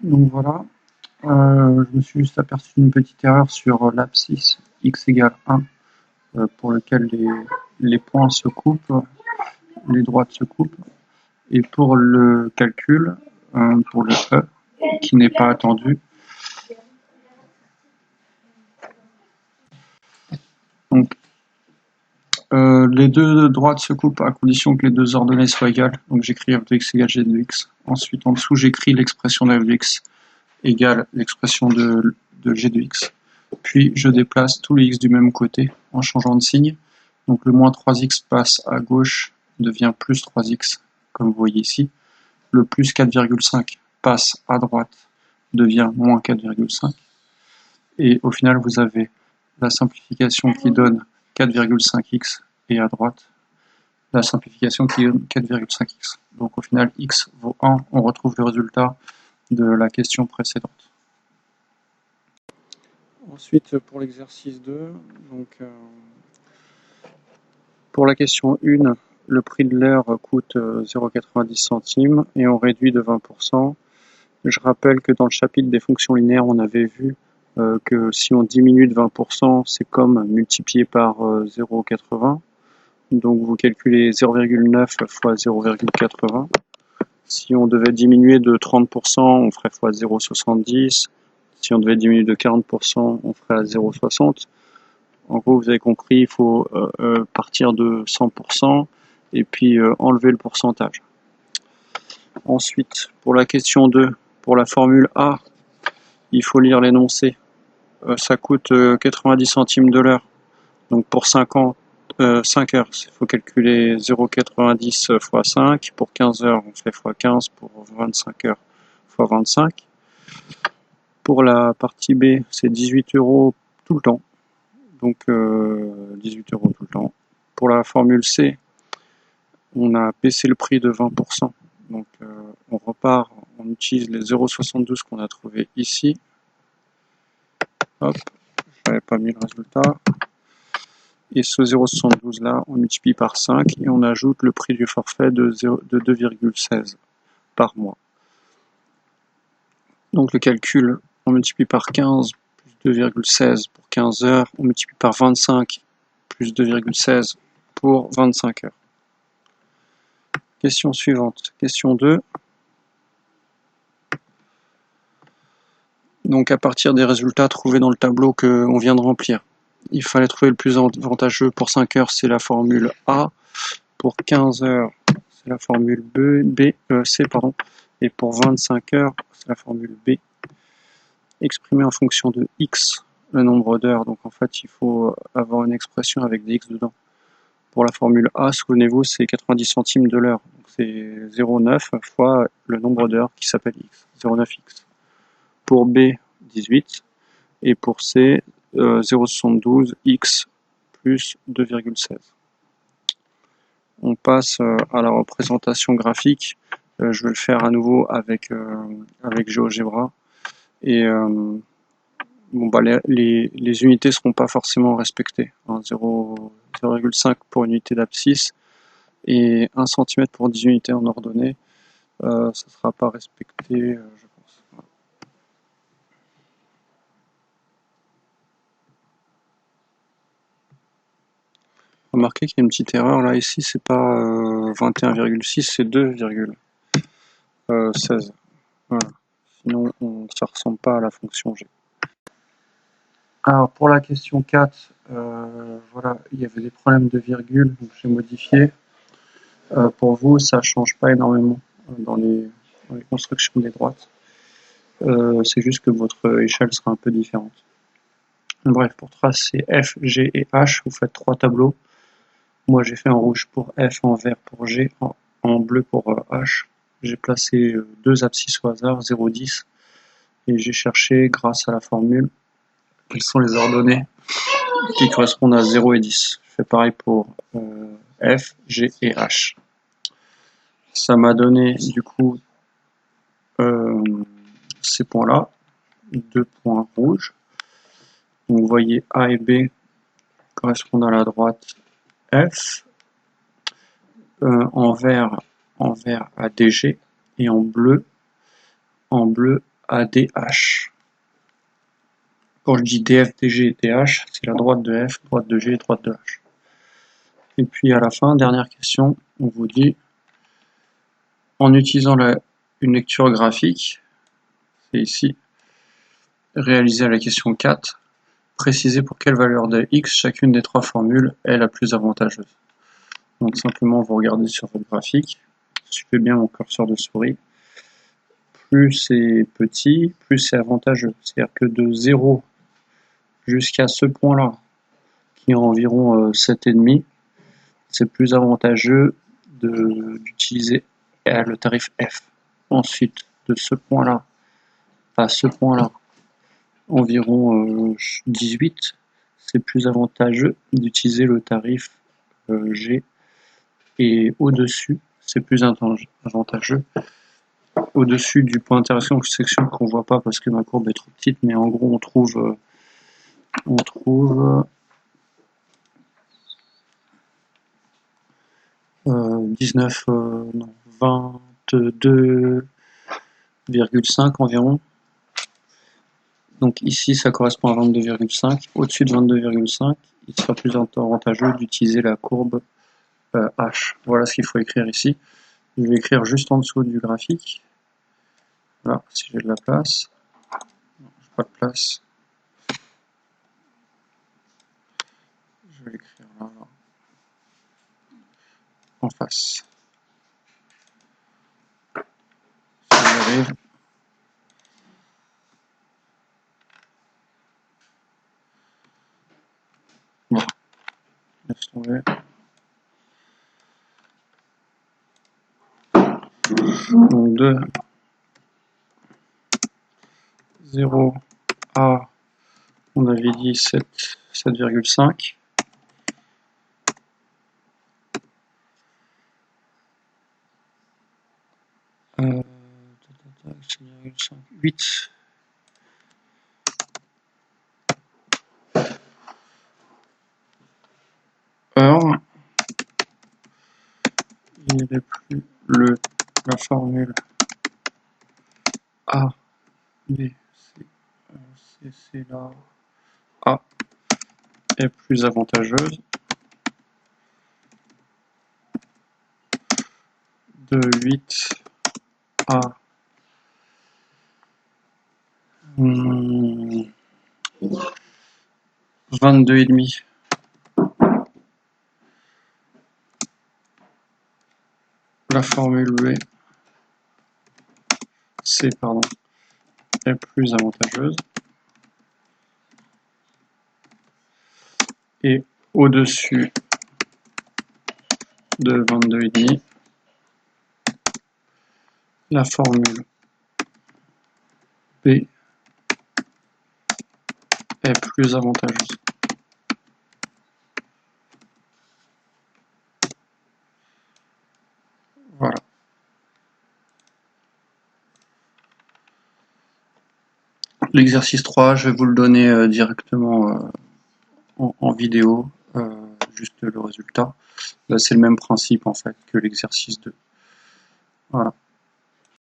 Donc voilà, je me suis juste aperçu d'une petite erreur sur l'abscisse x égale 1, pour lequel les points se coupent, les droites se coupent, et pour le calcul, pour le E, qui n'est pas attendu. Donc, les deux droites se coupent à condition que les deux ordonnées soient égales. Donc j'écris f de x égale g de x. Ensuite, en dessous, j'écris l'expression de f de x égale l'expression de g de x. Puis je déplace tous les x du même côté en changeant de signe. Donc le moins 3x passe à gauche, devient plus 3x, comme vous voyez ici. Le plus 4,5 passe à droite, devient moins 4,5. Et au final, vous avez la simplification qui donne 4,5x et à droite, la simplification qui donne 4,5x. Donc au final, x vaut 1. On retrouve le résultat de la question précédente. Ensuite, pour l'exercice 2, donc, pour la question 1, le prix de l'heure coûte 0,90 centimes et on réduit de 20%. Je rappelle que dans le chapitre des fonctions linéaires, on avait vu que si on diminue de 20%, c'est comme multiplié par 0,80. Donc vous calculez 0,9 fois 0,80. Si on devait diminuer de 30%, on ferait fois 0,70. Si on devait diminuer de 40%, on ferait à 0,60. En gros, vous avez compris, il faut partir de 100% et puis enlever le pourcentage. Ensuite, pour la question 2, pour la formule A, il faut lire l'énoncé. Ça coûte 90 centimes de l'heure. Donc pour 5 heures, il faut calculer 0,90 fois 5. Pour 15 heures, on fait fois 15. Pour 25 heures, fois 25. Pour la partie B, c'est 18 € tout le temps. Donc 18 € tout le temps. Pour la formule C, on a baissé le prix de 20%. Donc on repart, on utilise les 0,72 qu'on a trouvé ici. Hop, je n'avais pas mis le résultat. Et ce 0,72 là, on multiplie par 5 et on ajoute le prix du forfait de 2,16 par mois. Donc le calcul, on multiplie par 15 plus 2,16 pour 15 heures, on multiplie par 25 plus 2,16 pour 25 heures. Question suivante, question 2. Donc à partir des résultats trouvés dans le tableau qu'on vient de remplir, il fallait trouver le plus avantageux. Pour 5 heures, c'est la formule A. Pour 15 heures, c'est la formule C. Et pour 25 heures, c'est la formule B. Exprimée en fonction de x, le nombre d'heures. Donc en fait, il faut avoir une expression avec des x dedans. Pour la formule A, souvenez-vous, c'est 90 centimes de l'heure. C'est 0,9 fois le nombre d'heures qui s'appelle x, 0,9x. Pour B, 18. Et pour C, 0,72x plus 2,16. On passe à la représentation graphique. Je vais le faire à nouveau avec GeoGebra. Et les unités ne seront pas forcément respectées. 0,5 pour une unité d'abscisse et 1 cm pour 10 unités en ordonnée. Ça ne sera pas respecté, je pense. Voilà. Remarquez qu'il y a une petite erreur là, ici c'est pas 21,6, c'est 2,16. Voilà. Sinon ça ne ressemble pas à la fonction g. Alors pour la question 4, voilà, il y avait des problèmes de virgule, donc j'ai modifié. Pour vous, ça ne change pas énormément dans les constructions des droites. C'est juste que votre échelle sera un peu différente. Bref, pour tracer F, G et H, vous faites 3 tableaux. Moi, j'ai fait en rouge pour F, en vert pour G, en bleu pour H. J'ai placé 2 abscisses au hasard, 0, 10. Et j'ai cherché, grâce à la formule, quelles sont les ordonnées qui correspondent à 0 et 10. Je fais pareil pour F, G et H. Ça m'a donné, du coup, ces points-là, 2 points rouges. Donc vous voyez A et B correspondent à la droite F, en vert à DG et en bleu ADH. Quand je dis DF, DG et DH, c'est la droite de F, droite de G et droite de H. Et puis à la fin, dernière question, on vous dit, en utilisant une lecture graphique, c'est ici, réalisée à la question 4, précisez pour quelle valeur de x chacune des trois formules est la plus avantageuse. Donc simplement vous regardez sur votre graphique, je fais bien mon curseur de souris, plus c'est petit, plus c'est avantageux. C'est-à-dire que de 0 jusqu'à ce point-là, qui est environ 7,5, c'est plus avantageux d'utiliser le tarif F. Ensuite, de ce point-là à ce point-là, environ 18, c'est plus avantageux d'utiliser le tarif G. Et au-dessus, c'est plus avantageux. Au-dessus du point d'intersection qu'on voit pas parce que ma courbe est trop petite, mais en gros on trouve 22,5 environ. Donc ici ça correspond à 22,5. Au-dessus de 22,5, il sera plus avantageux d'utiliser la courbe H. Voilà ce qu'il faut écrire ici. Je vais écrire juste en dessous du graphique. Là, si j'ai de la place. Non, j'ai pas de place. Je vais l'écrire là, en face. Si j'arrive. Bon, laisse tomber. Donc de 0 à, on avait dit 7,5. Euh, 8. Heures. Il n'est plus la formule A, B, C, là, A est plus avantageuse. De 8 à 22,5. La formule B, C, pardon, est plus avantageuse. Et au-dessus de 22,5, la formule B est plus avantageuse. Voilà. L'exercice 3, je vais vous le donner directement en vidéo, juste le résultat. Là, c'est le même principe en fait que l'exercice 2. Voilà.